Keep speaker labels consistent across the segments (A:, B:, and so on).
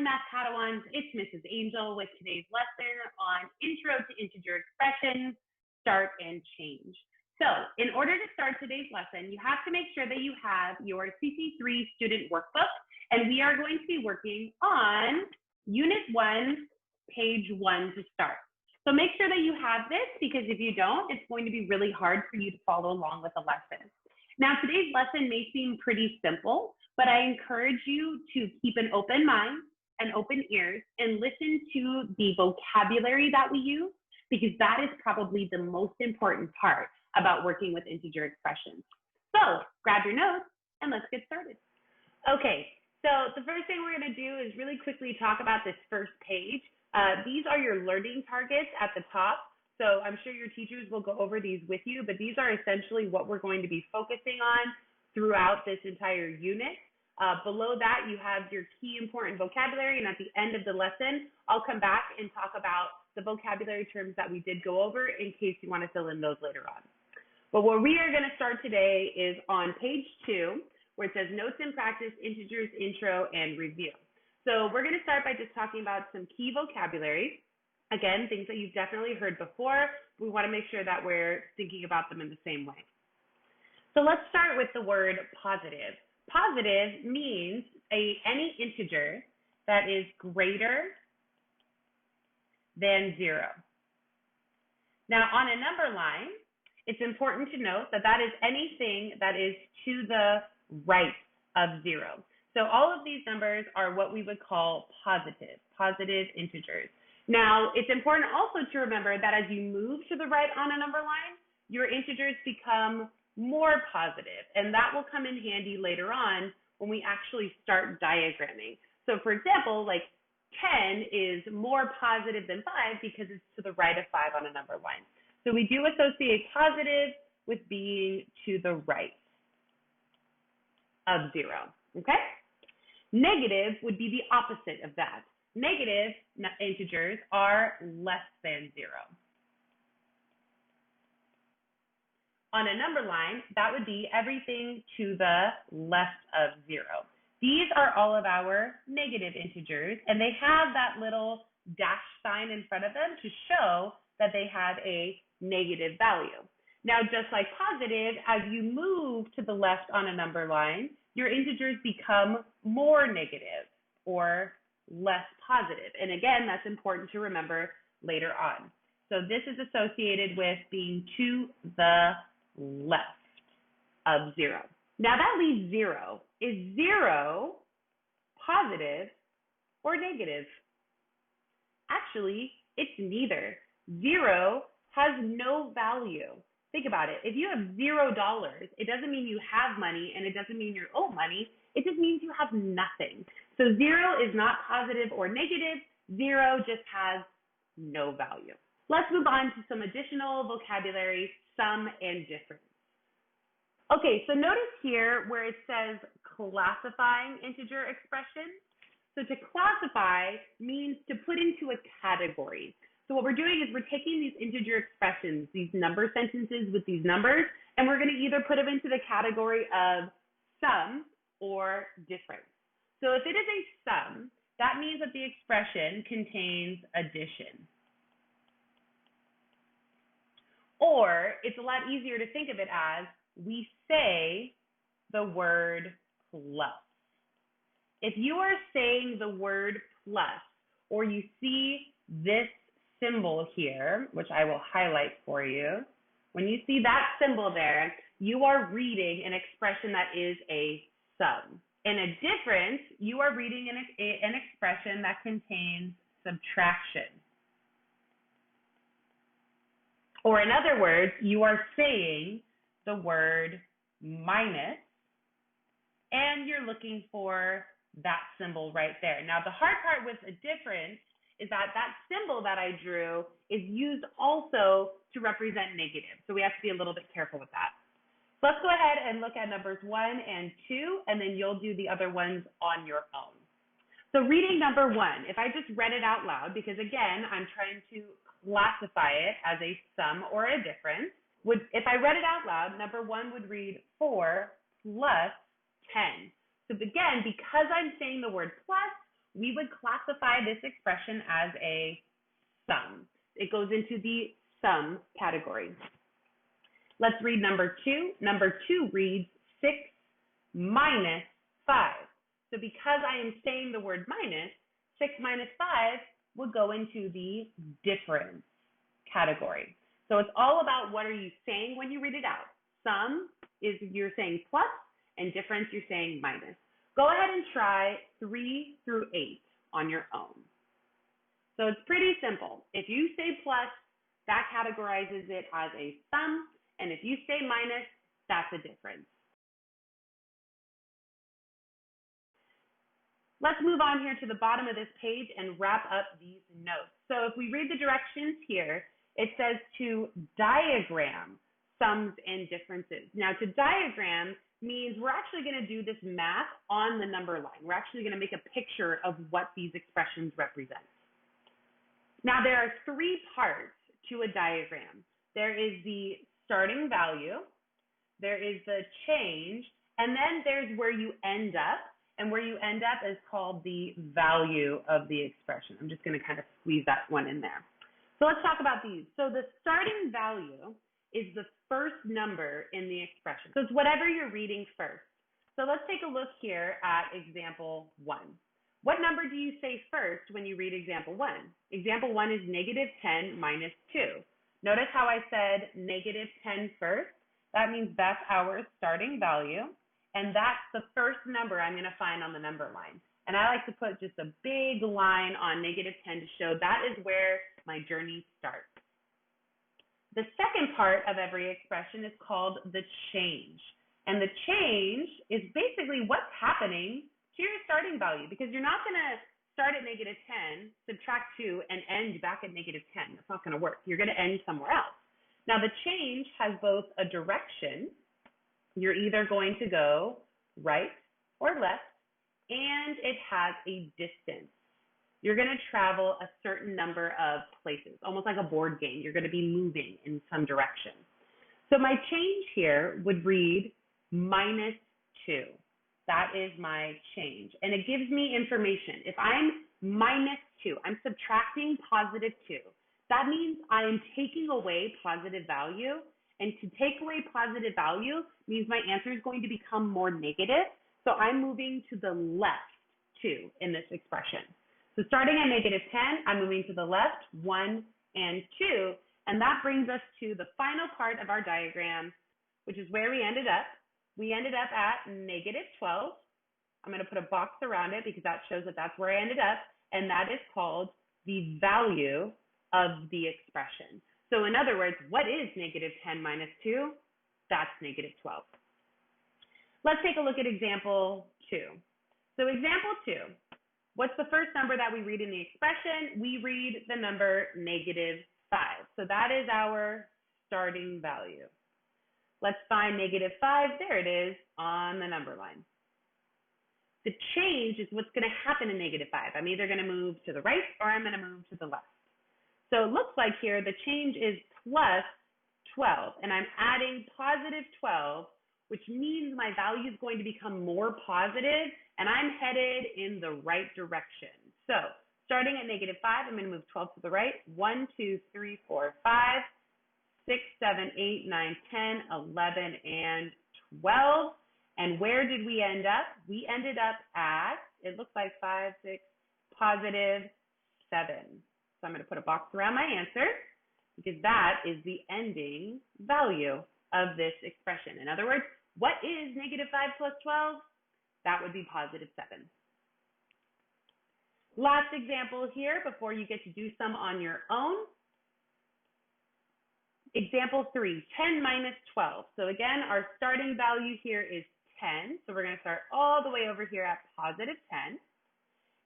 A: math padawans, it's Mrs. Angel with today's lesson on Intro to Integer Expressions, Start and Change. So in order to start today's lesson, you have to make sure that you have your CC3 student workbook, and we are going to be working on Unit 1, Page 1 to start. So make sure that you have this, because if you don't, it's going to be really hard for you to follow along with the lesson. Now, today's lesson may seem pretty simple, but I encourage you to keep an open mind and open ears and listen to the vocabulary that we use, because that is probably the most important part about working with integer expressions. So grab your notes and let's get started. Okay, so the first thing we're going to do is really quickly talk about this first page. These are your learning targets at the top. So I'm sure your teachers will go over these with you, but these are essentially what we're going to be focusing on throughout this entire unit. Below that, you have your key important vocabulary, and at the end of the lesson, I'll come back and talk about the vocabulary terms that we did go over in case you want to fill in those later on. But where we are going to start today is on page 2, where it says Notes and Practice, Integers, Intro, and Review. So we're going to start by just talking about some key vocabulary. Again, things that you've definitely heard before. We want to make sure that we're thinking about them in the same way. So let's start with the word positive. Positive means any integer that is greater than 0. Now, on a number line, it's important to note that that is anything that is to the right of 0. So all of these numbers are what we would call positive integers. Now, it's important also to remember that as you move to the right on a number line, your integers become more positive, and that will come in handy later on when we actually start diagramming. So for example, like 10 is more positive than 5 because it's to the right of 5 on a number line. So we do associate positive with being to the right of 0, okay? Negative would be the opposite of that. Negative integers are less than 0. On a number line, that would be everything to the left of 0. These are all of our negative integers, and they have that little dash sign in front of them to show that they have a negative value. Now, just like positive, as you move to the left on a number line, your integers become more negative or less positive. And again, that's important to remember later on. So this is associated with being to the left of 0. Now that leaves 0. Is 0 positive or negative? Actually, it's neither. 0 has no value. Think about it. If you have $0, it doesn't mean you have money, and it doesn't mean you owe money. It just means you have nothing. So 0 is not positive or negative. 0 just has no value. Let's move on to some additional vocabulary, sum and difference. Okay, so notice here where it says classifying integer expressions. So to classify means to put into a category. So what we're doing is we're taking these integer expressions, these number sentences with these numbers, and we're going to either put them into the category of sum or difference. So if it is a sum, that means that the expression contains addition. Or it's a lot easier to think of it as we say the word plus. If you are saying the word plus, or you see this symbol here, which I will highlight for you, when you see that symbol there, you are reading an expression that is a sum. In a difference, you are reading an expression that contains subtraction. Or in other words, you are saying the word minus, and you're looking for that symbol right there. Now, the hard part with a difference is that that symbol that I drew is used also to represent negative. So we have to be a little bit careful with that. So let's go ahead and look at numbers 1 and 2, and then you'll do the other ones on your own. So reading number 1, if I just read it out loud, because again, I'm trying to classify it as a sum or a difference, if I read it out loud, number 1 would read 4 plus 10. So again, because I'm saying the word plus, we would classify this expression as a sum. It goes into the sum category. Let's read number 2. Number 2 reads 6 minus 5. So because I am saying the word minus, 6 minus 5 would go into the difference category. So it's all about what are you saying when you read it out. Sum is you're saying plus, and difference you're saying minus. Go ahead and try 3 through 8 on your own. So it's pretty simple. If you say plus, that categorizes it as a sum, and if you say minus, that's a difference. Let's move on here to the bottom of this page and wrap up these notes. So if we read the directions here, it says to diagram sums and differences. Now, to diagram means we're actually going to do this math on the number line. We're actually going to make a picture of what these expressions represent. Now, there are 3 parts to a diagram. There is the starting value, there is the change, and then there's where you end up. And where you end up is called the value of the expression. I'm just going to kind of squeeze that one in there. So let's talk about these. So the starting value is the first number in the expression. So it's whatever you're reading first. So let's take a look here at example 1. What number do you say first when you read example 1? Example 1 is negative 10 minus 2. Notice how I said negative 10 first. That means that's our starting value. And that's the first number I'm going to find on the number line. And I like to put just a big line on negative 10 to show that is where my journey starts. The second part of every expression is called the change. And the change is basically what's happening to your starting value, because you're not going to start at negative 10, subtract 2, and end back at negative 10. That's not going to work. You're going to end somewhere else. Now, the change has both a direction. You're either going to go right or left, and it has a distance. You're going to travel a certain number of places, almost like a board game. You're going to be moving in some direction. So my change here would read minus 2. That is my change, and it gives me information. If I'm minus 2, I'm subtracting positive 2. That means I'm taking away positive value. And to take away positive value means my answer is going to become more negative. So I'm moving to the left 2 in this expression. So starting at negative 10, I'm moving to the left 1 and 2. And that brings us to the final part of our diagram, which is where we ended up. We ended up at negative 12. I'm going to put a box around it because that shows that that's where I ended up. And that is called the value of the expression. So in other words, what is negative 10 minus 2? That's negative 12. Let's take a look at example 2. So example 2, what's the first number that we read in the expression? We read the number negative 5. So that is our starting value. Let's find negative 5. There it is on the number line. The change is what's going to happen in negative 5. I'm either going to move to the right or I'm going to move to the left. So it looks like here the change is plus 12, and I'm adding positive 12, which means my value is going to become more positive, and I'm headed in the right direction. So starting at negative 5, I'm going to move 12 to the right. 1, 2, 3, 4, 5, 6, 7, 8, 9, 10, 11, and 12. And where did we end up? We ended up at, it looks like 5, 6, positive 7. So I'm going to put a box around my answer because that is the ending value of this expression. In other words, what is negative 5 plus 12? That would be positive 7. Last example here before you get to do some on your own. Example 3, 10 minus 12. So again, our starting value here is 10. So we're going to start all the way over here at positive 10.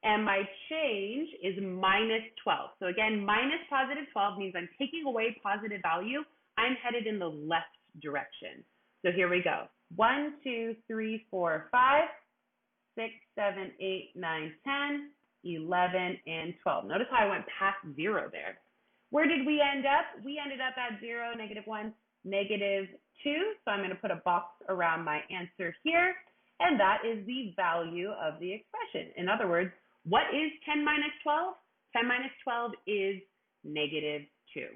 A: And my change is minus 12. So again, minus positive 12 means I'm taking away positive value. I'm headed in the left direction. So here we go. 1, 2, 3, 4, 5, 6, 7, 8, 9, 10, 11, and 12. Notice how I went past 0 there. Where did we end up? We ended up at 0, negative 1, negative 2. So I'm going to put a box around my answer here. And that is the value of the expression. In other words, What is 10 minus 12? 10 minus 12 is negative 2.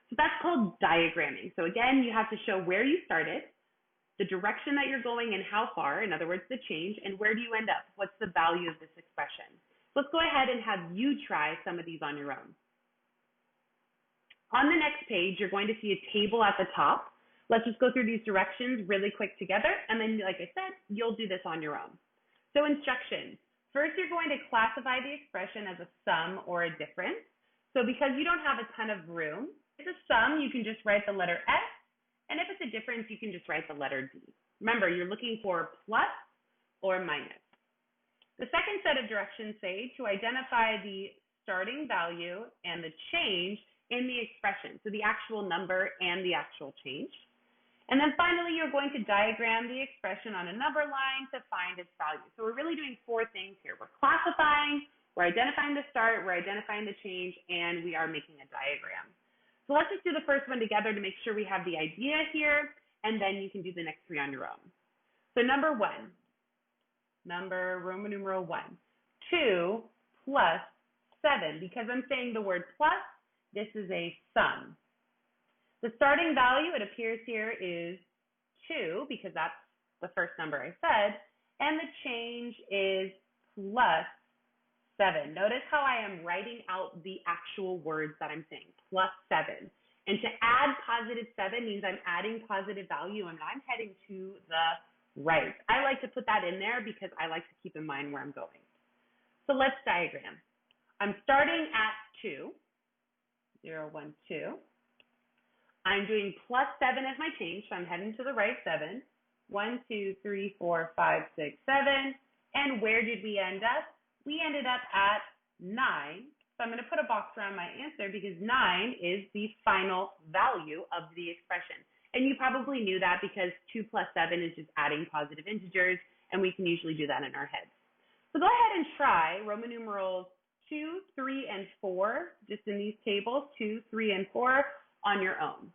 A: So that's called diagramming. So again, you have to show where you started, the direction that you're going and how far, in other words, the change, and where do you end up? What's the value of this expression? So let's go ahead and have you try some of these on your own. On the next page, you're going to see a table at the top. Let's just go through these directions really quick together, and then, like I said, you'll do this on your own. So instructions. First, you're going to classify the expression as a sum or a difference. So because you don't have a ton of room, if it's a sum, you can just write the letter S, and if it's a difference, you can just write the letter D. Remember, you're looking for plus or minus. The second set of directions say to identify the starting value and the change in the expression, so the actual number and the actual change. And then finally, you're going to diagram the expression on a number line to find its value. So we're really doing 4 things here. We're classifying, we're identifying the start, we're identifying the change, and we are making a diagram. So let's just do the first one together to make sure we have the idea here, and then you can do the next 3 on your own. So number 1, Roman numeral 1, 2 plus 7. Because I'm saying the word plus, this is a sum. The starting value, it appears here, is 2, because that's the first number I said, and the change is plus 7. Notice how I am writing out the actual words that I'm saying, plus 7. And to add positive 7 means I'm adding positive value, and I'm heading to the right. I like to put that in there because I like to keep in mind where I'm going. So let's diagram. I'm starting at 2, 0, 1, 2. I'm doing plus 7 as my change, so I'm heading to the right 7. 1, 2, 3, 4, 5, 6, 7. And where did we end up? We ended up at 9. So I'm going to put a box around my answer because 9 is the final value of the expression. And you probably knew that because 2 plus 7 is just adding positive integers, and we can usually do that in our heads. So go ahead and try Roman numerals 2, 3, and 4, just in these tables, 2, 3, and 4, on your own.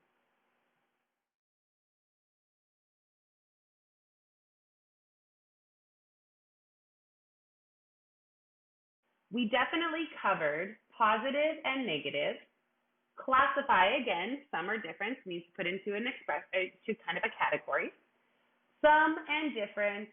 A: We definitely covered positive and negative. Classify, again, sum or difference needs to put into an to kind of a category. Sum and difference,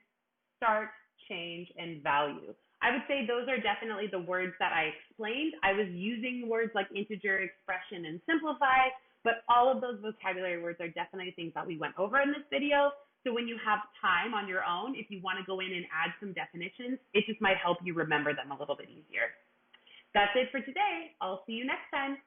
A: start, change, and value. I would say those are definitely the words that I explained. I was using words like integer, expression, and simplify, but all of those vocabulary words are definitely things that we went over in this video. So when you have time on your own, if you want to go in and add some definitions, it just might help you remember them a little bit easier. That's it for today. I'll see you next time.